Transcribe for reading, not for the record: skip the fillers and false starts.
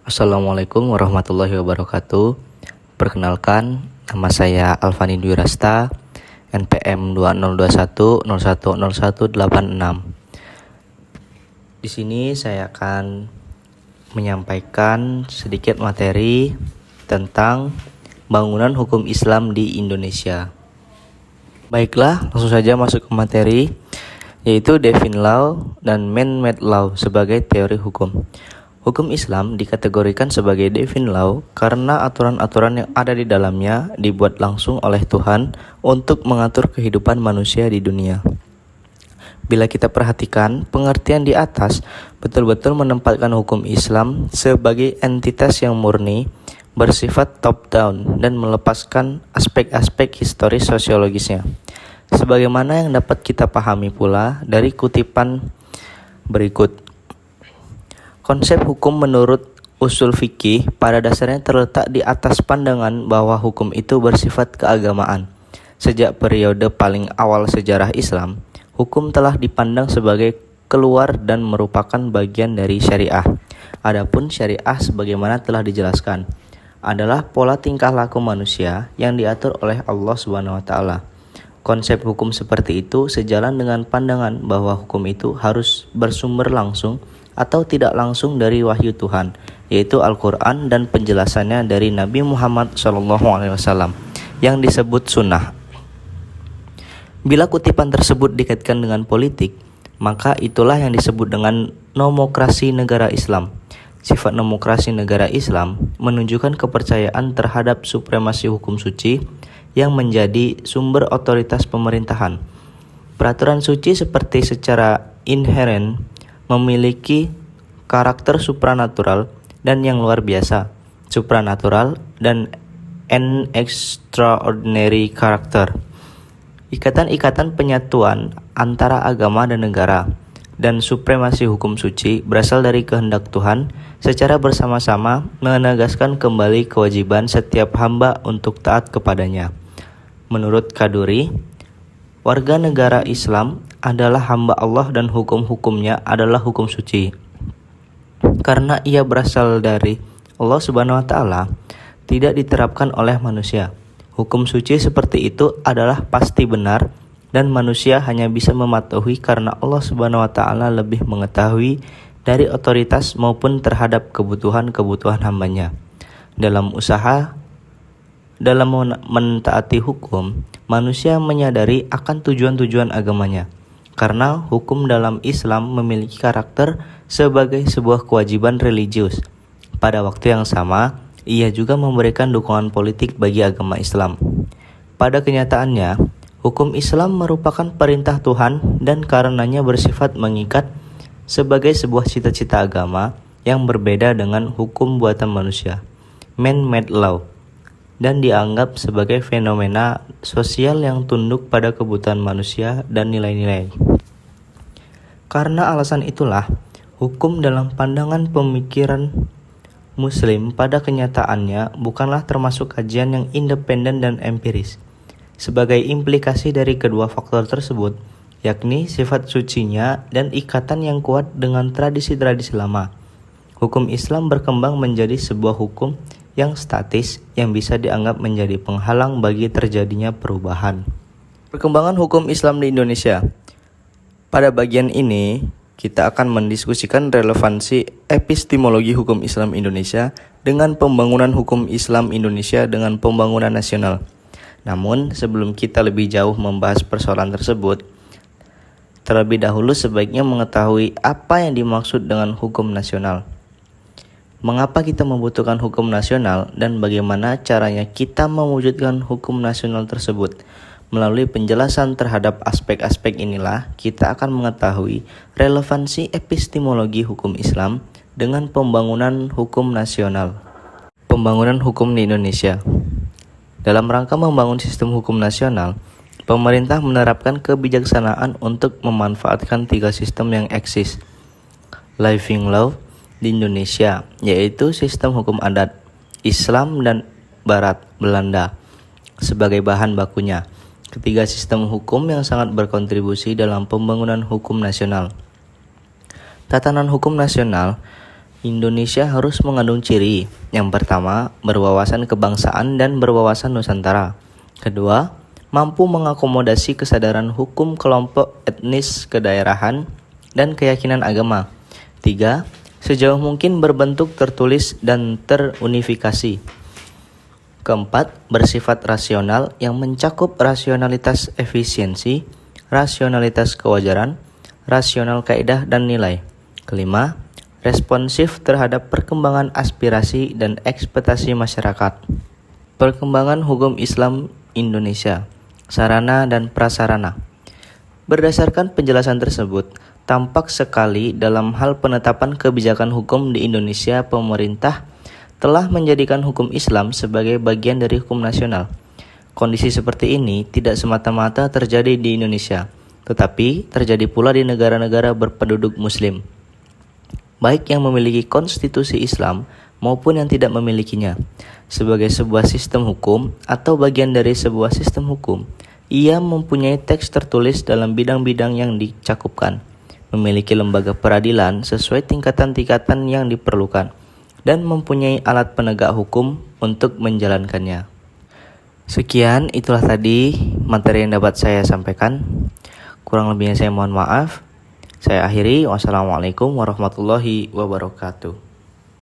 Assalamualaikum warahmatullahi wabarakatuh. Perkenalkan, nama saya Alvani Dwi Rasta, NPM 2021010186. Di sini saya akan menyampaikan sedikit materi tentang bangunan hukum Islam di Indonesia. Baiklah, langsung saja masuk ke materi, yaitu Divine Law dan Man-Made Law sebagai teori hukum. Hukum Islam dikategorikan sebagai Divine Law karena aturan-aturan yang ada di dalamnya dibuat langsung oleh Tuhan untuk mengatur kehidupan manusia di dunia. Bila kita perhatikan, pengertian di atas betul-betul menempatkan hukum Islam sebagai entitas yang murni, bersifat top-down, dan melepaskan aspek-aspek historis sosiologisnya. Sebagaimana yang dapat kita pahami pula dari kutipan berikut. Konsep hukum menurut usul fikih pada dasarnya terletak di atas pandangan bahwa hukum itu bersifat keagamaan. Sejak periode paling awal sejarah Islam, hukum telah dipandang sebagai keluar dan merupakan bagian dari syariah. Adapun syariah sebagaimana telah dijelaskan adalah pola tingkah laku manusia yang diatur oleh Allah SWT. Konsep hukum seperti itu sejalan dengan pandangan bahwa hukum itu harus bersumber langsung atau tidak langsung dari wahyu Tuhan, yaitu Al-Quran dan penjelasannya dari Nabi Muhammad SAW yang disebut sunnah. Bila kutipan tersebut dikaitkan dengan politik, maka itulah yang disebut dengan nomokrasi negara Islam. Sifat nomokrasi negara Islam menunjukkan kepercayaan terhadap supremasi hukum suci yang menjadi sumber otoritas pemerintahan. Peraturan suci seperti secara inheren memiliki karakter supranatural dan yang luar biasa, supranatural dan an extraordinary karakter. Ikatan-ikatan penyatuan antara agama dan negara dan supremasi hukum suci berasal dari kehendak Tuhan secara bersama-sama menegaskan kembali kewajiban setiap hamba untuk taat kepadanya. Menurut Kaduri, warga negara Islam adalah hamba Allah dan hukum-hukumnya adalah hukum suci. Karena ia berasal dari Allah Subhanahu wa Ta'ala, tidak diterapkan oleh manusia. Hukum suci seperti itu adalah pasti benar dan manusia hanya bisa mematuhi karena Allah Subhanahu wa Ta'ala lebih mengetahui dari otoritas maupun terhadap kebutuhan-kebutuhan hambanya. Dalam mentaati hukum, manusia menyadari akan tujuan-tujuan agamanya. Karena hukum dalam Islam memiliki karakter sebagai sebuah kewajiban religius. Pada waktu yang sama, ia juga memberikan dukungan politik bagi agama Islam. Pada kenyataannya, hukum Islam merupakan perintah Tuhan dan karenanya bersifat mengikat sebagai sebuah cita-cita agama yang berbeda dengan hukum buatan manusia, man-made law, dan dianggap sebagai fenomena sosial yang tunduk pada kebutuhan manusia dan nilai-nilai. Karena alasan itulah, hukum dalam pandangan pemikiran Muslim pada kenyataannya bukanlah termasuk kajian yang independen dan empiris. Sebagai implikasi dari kedua faktor tersebut, yakni sifat sucinya dan ikatan yang kuat dengan tradisi-tradisi lama, hukum Islam berkembang menjadi sebuah hukum yang statis yang bisa dianggap menjadi penghalang bagi terjadinya perubahan. Perkembangan hukum Islam di Indonesia. Pada bagian ini, kita akan mendiskusikan relevansi epistemologi hukum Islam Indonesia dengan pembangunan hukum Islam Indonesia dengan pembangunan nasional. Namun, sebelum kita lebih jauh membahas persoalan tersebut, terlebih dahulu sebaiknya mengetahui apa yang dimaksud dengan hukum nasional. Mengapa kita membutuhkan hukum nasional dan bagaimana caranya kita mewujudkan hukum nasional tersebut? Melalui penjelasan terhadap aspek-aspek inilah, kita akan mengetahui relevansi epistemologi hukum Islam dengan pembangunan hukum nasional. Pembangunan hukum di Indonesia. Dalam rangka membangun sistem hukum nasional, pemerintah menerapkan kebijaksanaan untuk memanfaatkan 3 sistem yang eksis. Living law di Indonesia, yaitu sistem hukum adat, Islam dan Barat, Belanda, sebagai bahan bakunya. Ketiga sistem hukum yang sangat berkontribusi dalam pembangunan hukum nasional. Tatanan hukum nasional Indonesia harus mengandung ciri. Yang pertama, berwawasan kebangsaan dan berwawasan Nusantara. Kedua, mampu mengakomodasi kesadaran hukum kelompok etnis kedaerahan dan keyakinan agama. Tiga, sejauh mungkin berbentuk tertulis dan terunifikasi. Keempat, bersifat rasional yang mencakup rasionalitas efisiensi, rasionalitas kewajaran, rasional kaidah dan nilai. Kelima, responsif terhadap perkembangan aspirasi dan ekspektasi masyarakat. Perkembangan hukum Islam Indonesia, sarana dan prasarana. Berdasarkan penjelasan tersebut, tampak sekali dalam hal penetapan kebijakan hukum di Indonesia, pemerintah telah menjadikan hukum Islam sebagai bagian dari hukum nasional. Kondisi seperti ini tidak semata-mata terjadi di Indonesia, tetapi terjadi pula di negara-negara berpenduduk Muslim, baik yang memiliki konstitusi Islam maupun yang tidak memilikinya. Sebagai sebuah sistem hukum atau bagian dari sebuah sistem hukum, ia mempunyai teks tertulis dalam bidang-bidang yang dicakupkan, memiliki lembaga peradilan sesuai tingkatan-tingkatan yang diperlukan, dan mempunyai alat penegak hukum untuk menjalankannya. Sekian, itulah tadi materi yang dapat saya sampaikan. Kurang lebihnya saya mohon maaf. Saya akhiri. Wassalamualaikum warahmatullahi wabarakatuh.